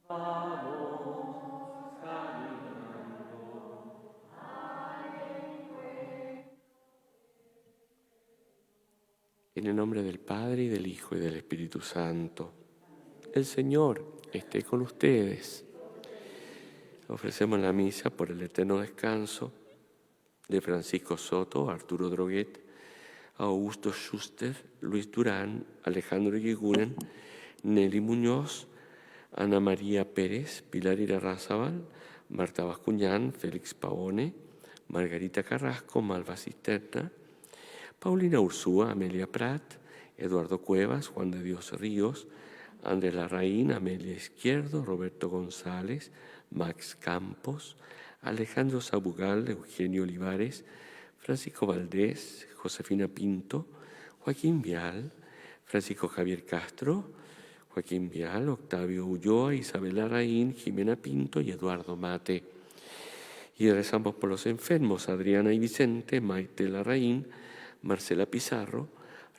En el nombre del Padre, y del Hijo, y del Espíritu Santo. El Señor esté con ustedes. Ofrecemos la misa por el eterno descanso de Francisco Soto, Arturo Droguet, Augusto Schuster, Luis Durán, Alejandro Yiguren, Nelly Muñoz, Ana María Pérez, Pilar Irarrázaval, Marta Bascuñán, Félix Pavone, Margarita Carrasco, Malva Cisterna, Paulina Ursúa, Amelia Prat, Eduardo Cuevas, Juan de Dios Ríos, Andrés Larraín, Amelia Izquierdo, Roberto González, Max Campos, Alejandro Sabugal, Eugenio Olivares, Francisco Valdés, Josefina Pinto, Joaquín Vial, Francisco Javier Castro, Joaquín Vial, Octavio Ulloa, Isabel Larraín, Jimena Pinto y Eduardo Mate. Y rezamos por los enfermos, Adriana y Vicente, Maite Larraín, Marcela Pizarro,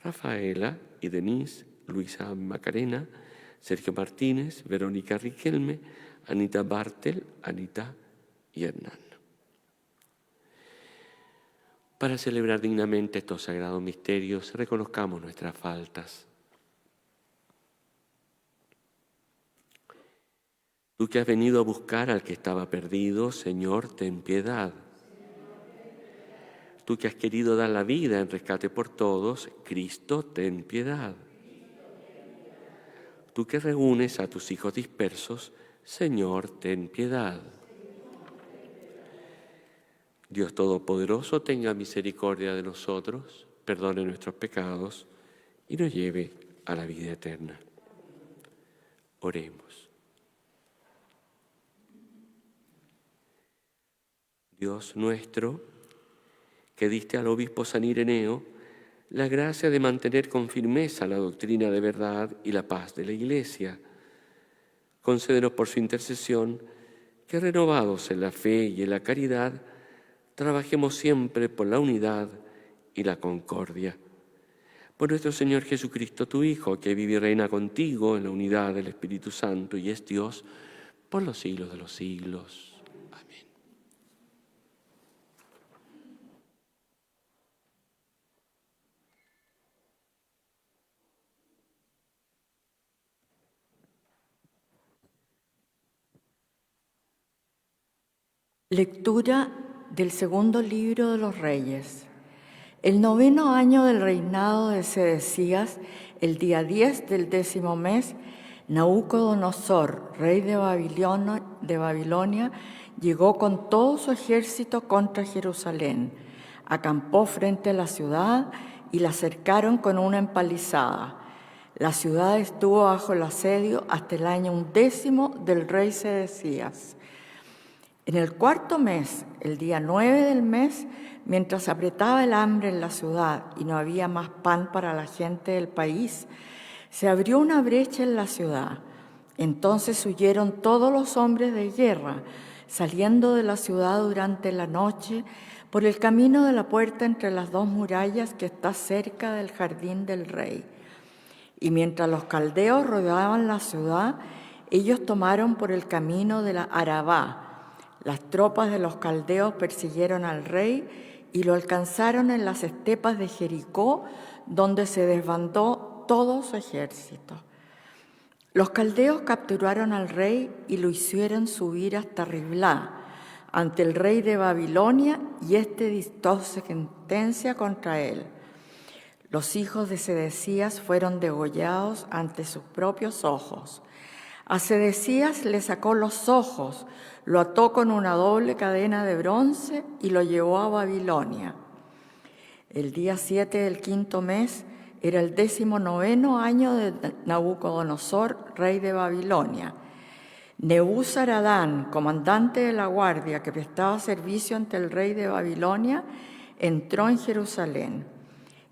Rafaela y Denise, Luisa Macarena, Sergio Martínez, Verónica Riquelme, Anita Bartel, Anita y Hernán. Para celebrar dignamente estos sagrados misterios, reconozcamos nuestras faltas. Tú que has venido a buscar al que estaba perdido, Señor, ten piedad. Tú que has querido dar la vida en rescate por todos, Cristo, ten piedad. Tú que reúnes a tus hijos dispersos, Señor, ten piedad. Dios Todopoderoso, tenga misericordia de nosotros, perdone nuestros pecados y nos lleve a la vida eterna. Oremos. Dios nuestro, que diste al obispo San Ireneo la gracia de mantener con firmeza la doctrina de verdad y la paz de la Iglesia, concédenos por su intercesión que, renovados en la fe y en la caridad, trabajemos siempre por la unidad y la concordia. Por nuestro Señor Jesucristo, tu Hijo, que vive y reina contigo en la unidad del Espíritu Santo y es Dios por los siglos de los siglos. Amén. Lectura del segundo libro de los Reyes. El 9º año del reinado de Sedecías, el día 10 del 10º mes, Nabucodonosor, rey de Babilonia, llegó con todo su ejército contra Jerusalén. Acampó frente a la ciudad y la cercaron con una empalizada. La ciudad estuvo bajo el asedio hasta el año 10º del rey Sedecías. En el 4º mes, el día 9 del mes, mientras apretaba el hambre en la ciudad y no había más pan para la gente del país, se abrió una brecha en la ciudad. Entonces huyeron todos los hombres de guerra, saliendo de la ciudad durante la noche por el camino de la puerta entre las dos murallas que está cerca del jardín del rey. Y mientras los caldeos rodeaban la ciudad, ellos tomaron por el camino de la Arabá. Las tropas de los caldeos persiguieron al rey y lo alcanzaron en las estepas de Jericó, donde se desbandó todo su ejército. Los caldeos capturaron al rey y lo hicieron subir hasta Riblá, ante el rey de Babilonia, y éste dictó sentencia contra él. Los hijos de Sedecías fueron degollados ante sus propios ojos. A Sedecías le sacó los ojos, lo ató con una doble cadena de bronce y lo llevó a Babilonia. El día 7 del 5º mes era el 19º año de Nabucodonosor, rey de Babilonia. Nebuzaradán, comandante de la guardia que prestaba servicio ante el rey de Babilonia, entró en Jerusalén.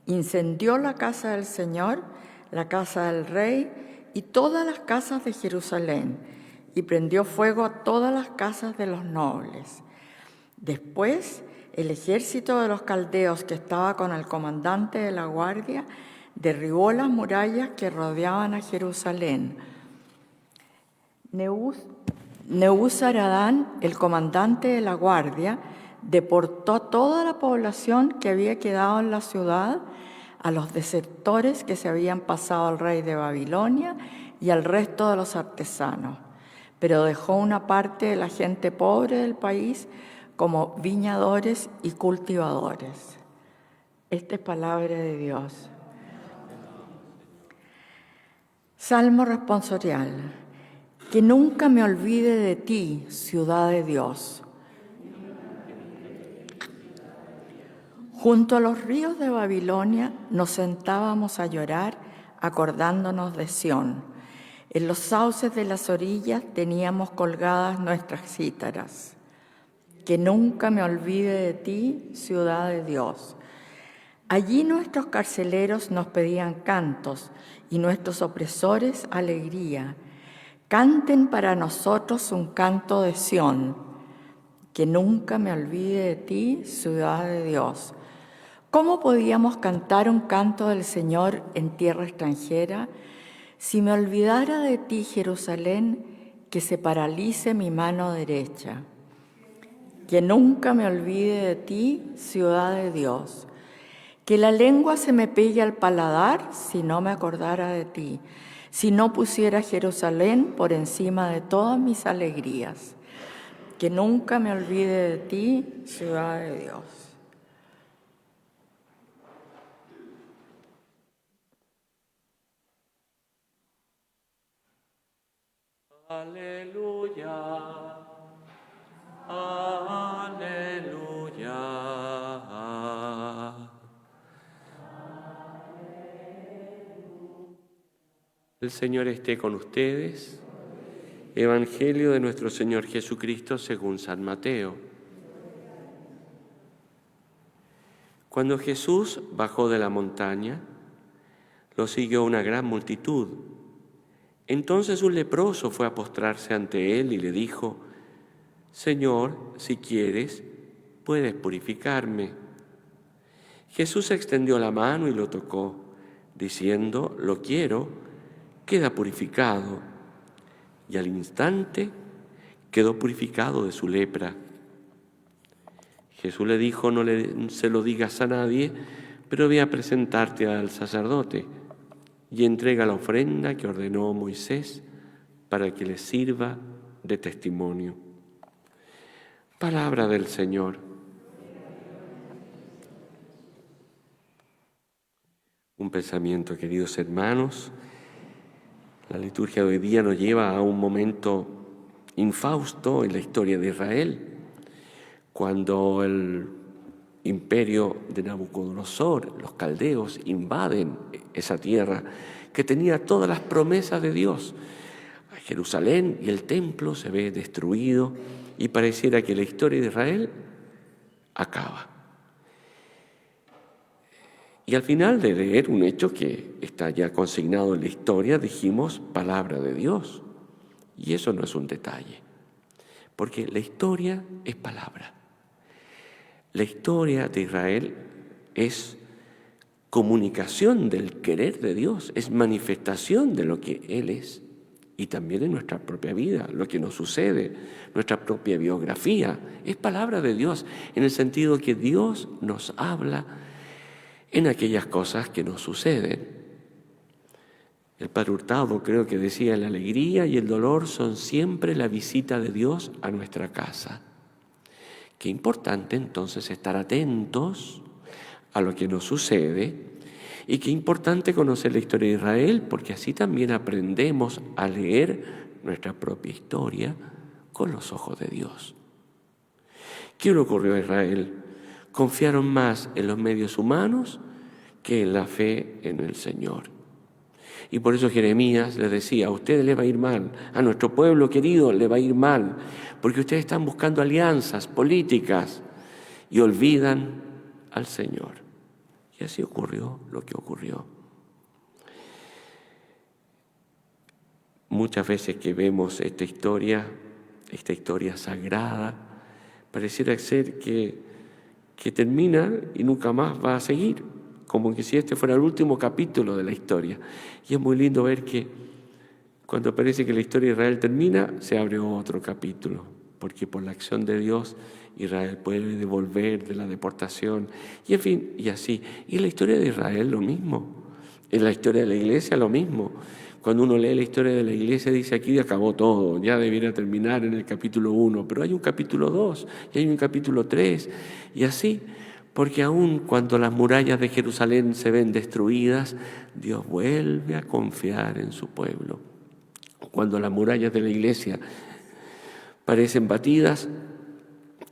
Incendió la casa del Señor, la casa del rey y todas las casas de Jerusalén, y prendió fuego a todas las casas de los nobles. Después, el ejército de los caldeos que estaba con el comandante de la guardia derribó las murallas que rodeaban a Jerusalén. Nebuzaradán, el comandante de la guardia, deportó a toda la población que había quedado en la ciudad, a los desertores que se habían pasado al rey de Babilonia y al resto de los artesanos, pero dejó una parte de la gente pobre del país como viñadores y cultivadores. Esta es palabra de Dios. Salmo responsorial. Que nunca me olvide de ti, ciudad de Dios. Junto a los ríos de Babilonia nos sentábamos a llorar acordándonos de Sión. En los sauces de las orillas teníamos colgadas nuestras cítaras. Que nunca me olvide de ti, ciudad de Dios. Allí nuestros carceleros nos pedían cantos y nuestros opresores alegría. Canten para nosotros un canto de Sión. Que nunca me olvide de ti, ciudad de Dios. ¿Cómo podíamos cantar un canto del Señor en tierra extranjera? Si me olvidara de ti, Jerusalén, que se paralice mi mano derecha. Que nunca me olvide de ti, ciudad de Dios. Que la lengua se me pegue al paladar si no me acordara de ti, si no pusiera Jerusalén por encima de todas mis alegrías. Que nunca me olvide de ti, ciudad de Dios. Aleluya, aleluya. El Señor esté con ustedes. Evangelio de nuestro Señor Jesucristo según San Mateo. Cuando Jesús bajó de la montaña, lo siguió una gran multitud. Entonces un leproso fue a postrarse ante él y le dijo: Señor, si quieres, puedes purificarme. Jesús extendió la mano y lo tocó, diciendo: Lo quiero, queda purificado. Y al instante quedó purificado de su lepra. Jesús le dijo: No se lo digas a nadie, pero ve a presentarte al sacerdote y entrega la ofrenda que ordenó Moisés para que le sirva de testimonio. Palabra del Señor. Un pensamiento, queridos hermanos. La liturgia de hoy día nos lleva a un momento infausto en la historia de Israel, cuando el imperio de Nabucodonosor, los caldeos, invaden esa tierra que tenía todas las promesas de Dios. Jerusalén y el templo se ve destruido y pareciera que la historia de Israel acaba. Y al final de leer un hecho que está ya consignado en la historia, dijimos palabra de Dios. Y eso no es un detalle, porque la historia es palabra. La historia de Israel es comunicación del querer de Dios, es manifestación de lo que Él es. Y también en nuestra propia vida, lo que nos sucede, nuestra propia biografía, es palabra de Dios, en el sentido que Dios nos habla en aquellas cosas que nos suceden. El Padre Hurtado creo que decía: la alegría y el dolor son siempre la visita de Dios a nuestra casa. Qué importante entonces estar atentos a lo que nos sucede, y qué importante conocer la historia de Israel, porque así también aprendemos a leer nuestra propia historia con los ojos de Dios. ¿Qué le ocurrió a Israel? Confiaron más en los medios humanos que en la fe en el Señor. Y por eso Jeremías les decía: a ustedes les va a ir mal, a nuestro pueblo querido le va a ir mal, porque ustedes están buscando alianzas políticas y olvidan al Señor. Y así ocurrió lo que ocurrió. Muchas veces que vemos esta historia sagrada, pareciera ser que termina y nunca más va a seguir, como que si este fuera el último capítulo de la historia. Y es muy lindo ver que Cuando parece que la historia de Israel termina, se abre otro capítulo, porque por la acción de Dios Israel puede devolver de la deportación, y en fin, y así. Y la historia de Israel lo mismo, en la historia de la iglesia lo mismo. Cuando uno lee la historia de la iglesia dice aquí acabó todo, ya debiera terminar en el capítulo 1, pero hay un capítulo 2 y hay un capítulo 3 y así, porque aun cuando las murallas de Jerusalén se ven destruidas, Dios vuelve a confiar en su pueblo. Cuando las murallas de la iglesia parecen batidas,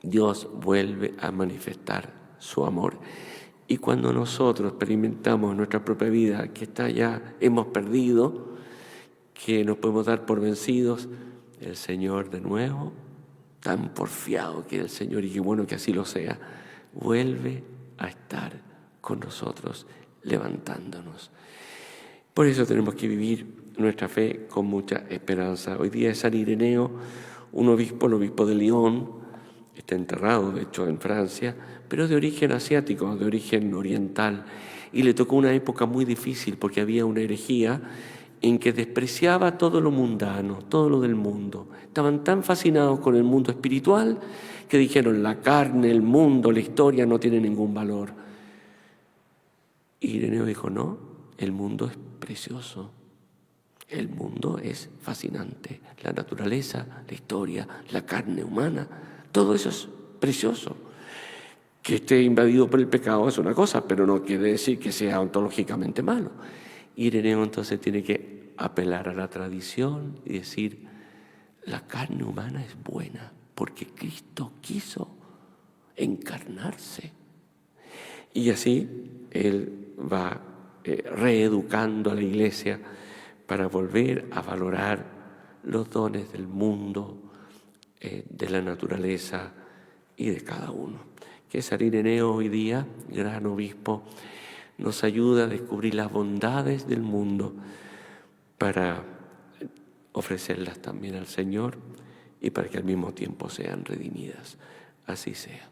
Dios vuelve a manifestar su amor. Y cuando nosotros experimentamos en nuestra propia vida que hemos perdido, que nos podemos dar por vencidos, el Señor de nuevo, tan porfiado que es el Señor y qué bueno que así lo sea, vuelve a estar con nosotros, levantándonos. Por eso tenemos que vivir nuestra fe con mucha esperanza. Hoy día es San Ireneo, un obispo, el obispo de Lyon, está enterrado de hecho en Francia, pero de origen asiático, de origen oriental, y le tocó una época muy difícil porque había una herejía en que despreciaba todo lo mundano, todo lo del mundo. Estaban tan fascinados con el mundo espiritual que dijeron la carne, el mundo, la historia no tiene ningún valor. Y Ireneo dijo, no, el mundo es precioso, el mundo es fascinante, la naturaleza, la historia, la carne humana, todo eso es precioso. Que esté invadido por el pecado es una cosa, pero no quiere decir que sea ontológicamente malo. Ireneo entonces tiene que apelar a la tradición y decir, la carne humana es buena porque Cristo quiso encarnarse. Y así él va reeducando a la iglesia para volver a valorar los dones del mundo, de la naturaleza y de cada uno. Que San Ireneo hoy día, gran obispo, nos ayuda a descubrir las bondades del mundo para ofrecerlas también al Señor y para que al mismo tiempo sean redimidas. Así sea.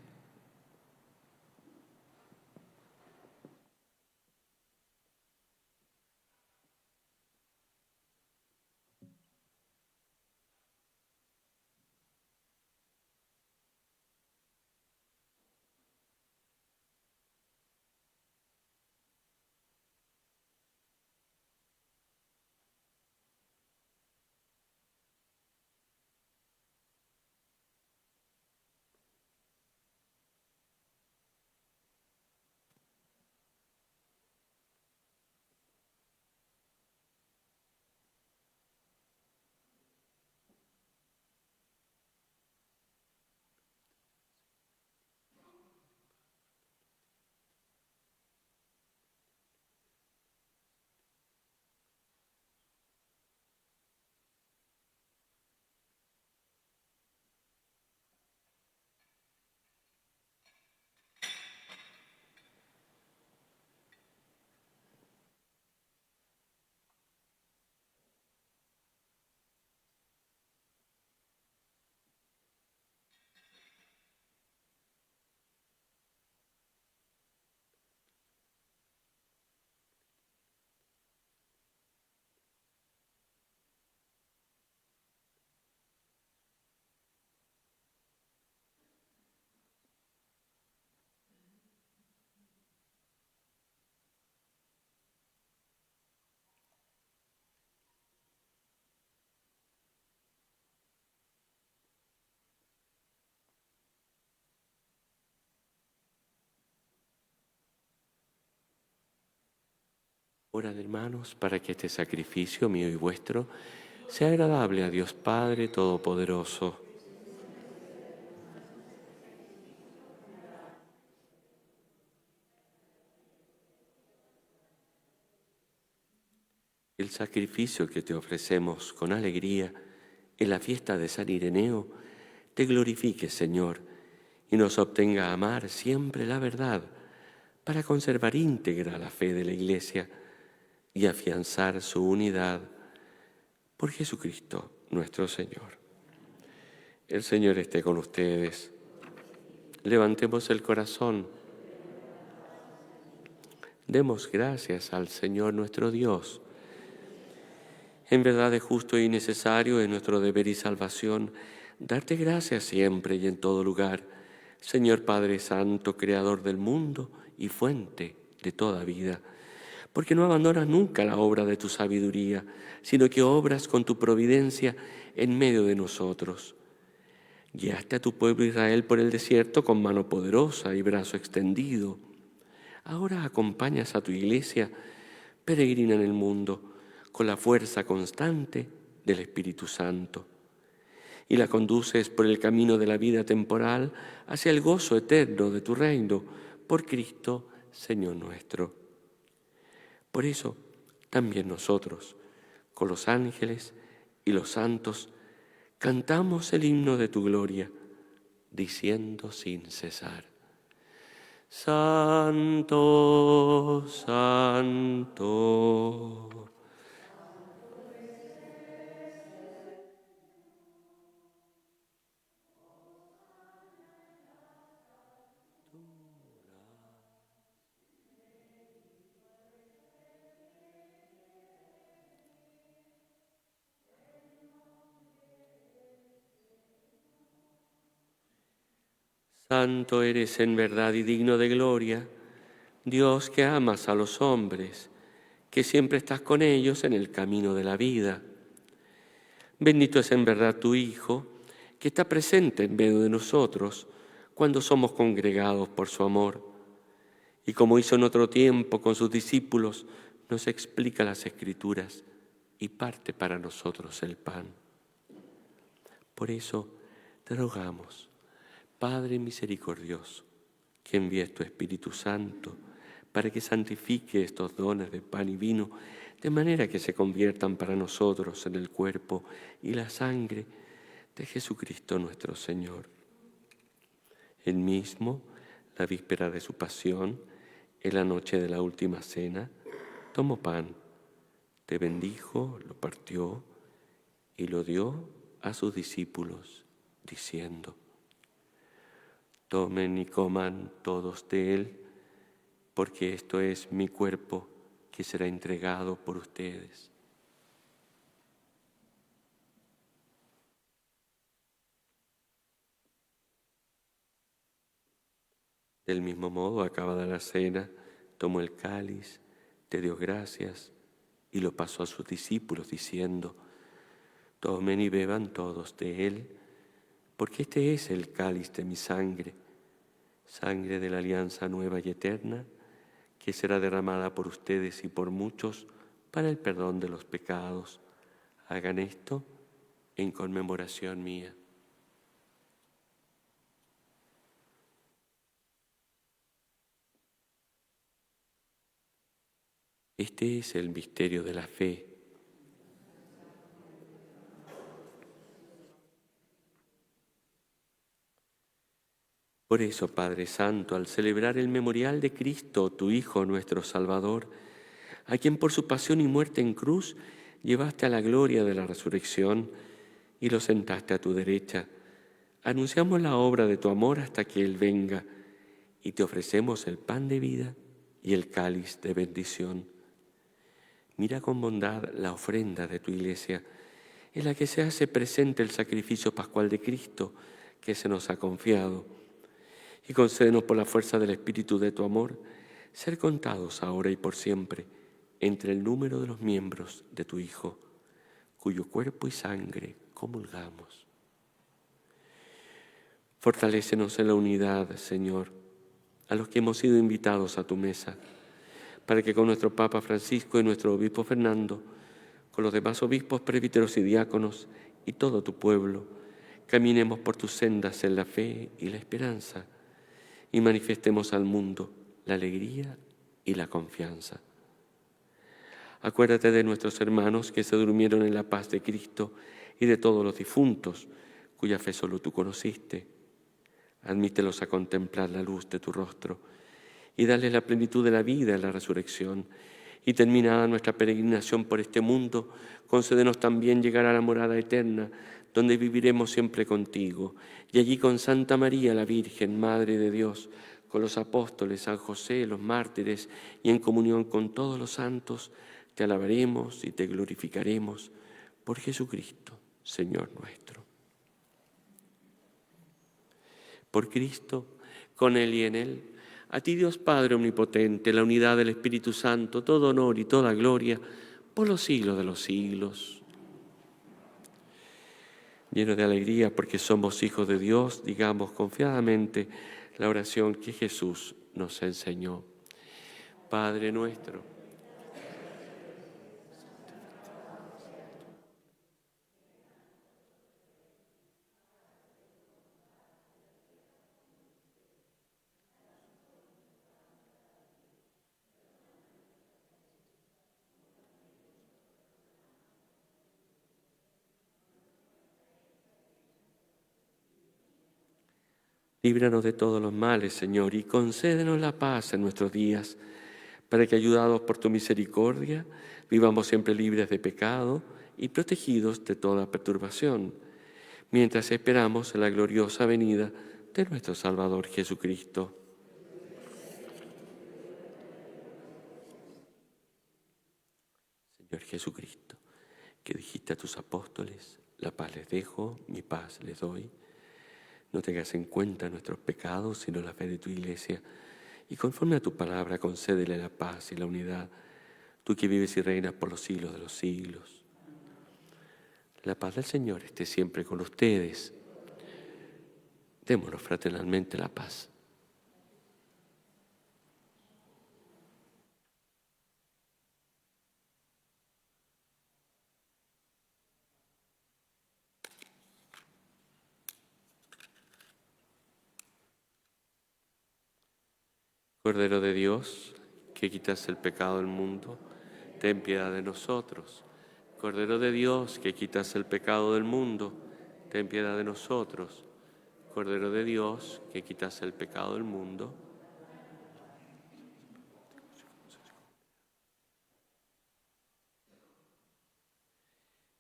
Orad, hermanos, para que este sacrificio mío y vuestro sea agradable a Dios Padre Todopoderoso. El sacrificio que te ofrecemos con alegría en la fiesta de San Ireneo te glorifique, Señor, y nos obtenga a amar siempre la verdad para conservar íntegra la fe de la Iglesia y afianzar su unidad por Jesucristo nuestro Señor. El Señor esté con ustedes. Levantemos el corazón. Demos gracias al Señor nuestro Dios. En verdad es justo y necesario, es nuestro deber y salvación, darte gracias siempre y en todo lugar, Señor Padre Santo, Creador del mundo y fuente de toda vida, porque no abandonas nunca la obra de tu sabiduría, sino que obras con tu providencia en medio de nosotros. Guiaste a tu pueblo Israel por el desierto con mano poderosa y brazo extendido. Ahora acompañas a tu iglesia, peregrina en el mundo, con la fuerza constante del Espíritu Santo, y la conduces por el camino de la vida temporal hacia el gozo eterno de tu reino, por Cristo, Señor nuestro. Por eso, también nosotros, con los ángeles y los santos, cantamos el himno de tu gloria, diciendo sin cesar: Santo, Santo. Santo eres en verdad y digno de gloria, Dios que amas a los hombres, que siempre estás con ellos en el camino de la vida. Bendito es en verdad tu Hijo, que está presente en medio de nosotros cuando somos congregados por su amor. Y como hizo en otro tiempo con sus discípulos, nos explica las Escrituras y parte para nosotros el pan. Por eso te rogamos, Padre misericordioso, que envíes tu Espíritu Santo para que santifique estos dones de pan y vino, de manera que se conviertan para nosotros en el cuerpo y la sangre de Jesucristo nuestro Señor. Él mismo, la víspera de su pasión, en la noche de la última cena, tomó pan, te bendijo, lo partió y lo dio a sus discípulos, diciendo: Tomen y coman todos de él, porque esto es mi cuerpo que será entregado por ustedes. Del mismo modo, acabada la cena, tomó el cáliz, te dio gracias y lo pasó a sus discípulos, diciendo: Tomen y beban todos de él, porque este es el cáliz de mi sangre, sangre de la alianza nueva y eterna, que será derramada por ustedes y por muchos para el perdón de los pecados. Hagan esto en conmemoración mía. Este es el misterio de la fe. Por eso, Padre Santo, al celebrar el memorial de Cristo, tu Hijo, nuestro Salvador, a quien por su pasión y muerte en cruz llevaste a la gloria de la resurrección y lo sentaste a tu derecha, anunciamos la obra de tu amor hasta que Él venga, y te ofrecemos el pan de vida y el cáliz de bendición. Mira con bondad la ofrenda de tu Iglesia, en la que se hace presente el sacrificio pascual de Cristo que se nos ha confiado, y concédenos por la fuerza del Espíritu de tu amor ser contados ahora y por siempre entre el número de los miembros de tu Hijo, cuyo cuerpo y sangre comulgamos. Fortalécenos en la unidad, Señor, a los que hemos sido invitados a tu mesa, para que con nuestro Papa Francisco y nuestro Obispo Fernando, con los demás obispos, presbíteros y diáconos y todo tu pueblo, caminemos por tus sendas en la fe y la esperanza y manifestemos al mundo la alegría y la confianza. Acuérdate de nuestros hermanos que se durmieron en la paz de Cristo y de todos los difuntos, cuya fe solo tú conociste. Admítelos a contemplar la luz de tu rostro y darles la plenitud de la vida en la resurrección. Y terminada nuestra peregrinación por este mundo, concédenos también llegar a la morada eterna, donde viviremos siempre contigo. Y allí con Santa María, la Virgen, Madre de Dios, con los apóstoles, San José, los mártires, y en comunión con todos los santos, te alabaremos y te glorificaremos Por Jesucristo, Señor nuestro. Por Cristo, con Él y en Él, a ti Dios Padre Omnipotente, la unidad del Espíritu Santo, todo honor y toda gloria, por los siglos de los siglos. Llenos de alegría porque somos hijos de Dios, digamos confiadamente la oración que Jesús nos enseñó. Padre nuestro, líbranos de todos los males, Señor, y concédenos la paz en nuestros días, para que, ayudados por tu misericordia, vivamos siempre libres de pecado y protegidos de toda perturbación, mientras esperamos en la gloriosa venida de nuestro Salvador Jesucristo. Señor Jesucristo, que dijiste a tus apóstoles, la paz les dejo, mi paz les doy. No tengas en cuenta nuestros pecados, sino la fe de tu Iglesia, y conforme a tu palabra concédele la paz y la unidad, tú que vives y reinas por los siglos de los siglos. La paz del Señor esté siempre con ustedes. Démonos fraternalmente la paz. Cordero de Dios, que quitas el pecado del mundo, ten piedad de nosotros. Cordero de Dios, que quitas el pecado del mundo, ten piedad de nosotros. Cordero de Dios, que quitas el pecado del mundo.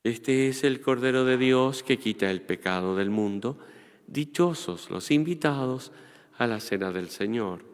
Este es el Cordero de Dios que quita el pecado del mundo. Dichosos los invitados a la cena del Señor.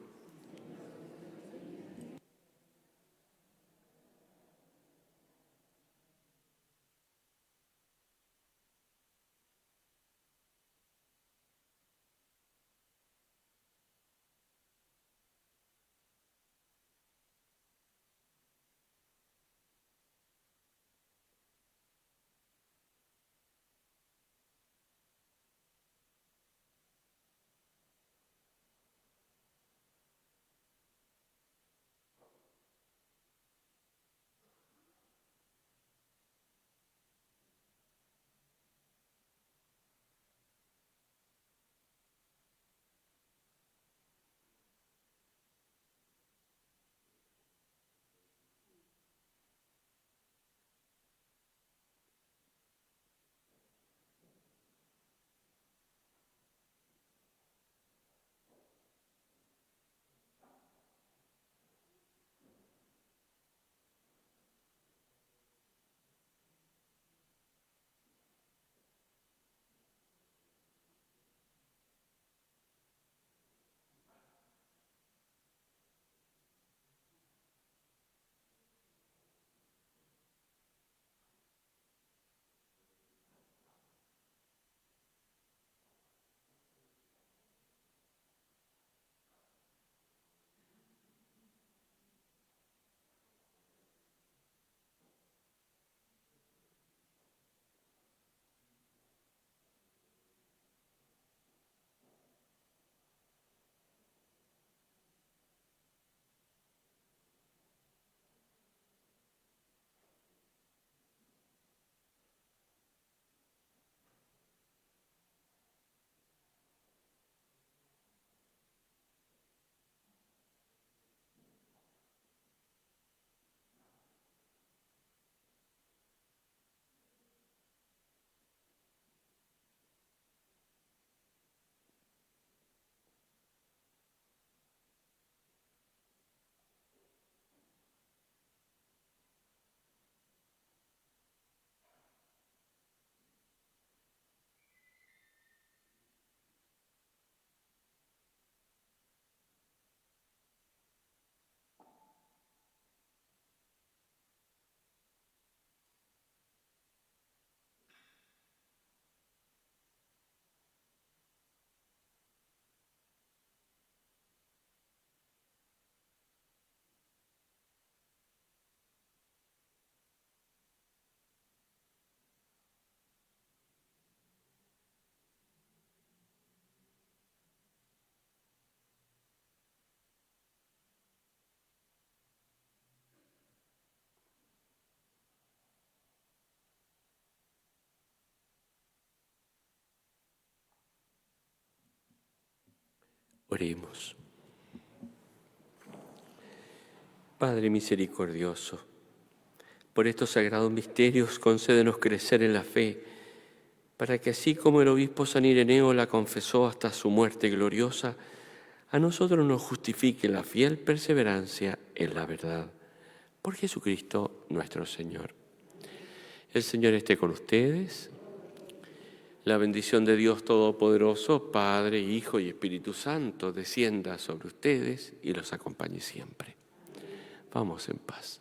Oremos. Padre misericordioso, por estos sagrados misterios concédenos crecer en la fe, para que así como el obispo San Ireneo la confesó hasta su muerte gloriosa, a nosotros nos justifique la fiel perseverancia en la verdad. Por Jesucristo nuestro Señor. El Señor esté con ustedes. La bendición de Dios Todopoderoso, Padre, Hijo y Espíritu Santo, descienda sobre ustedes y los acompañe siempre. Vamos en paz.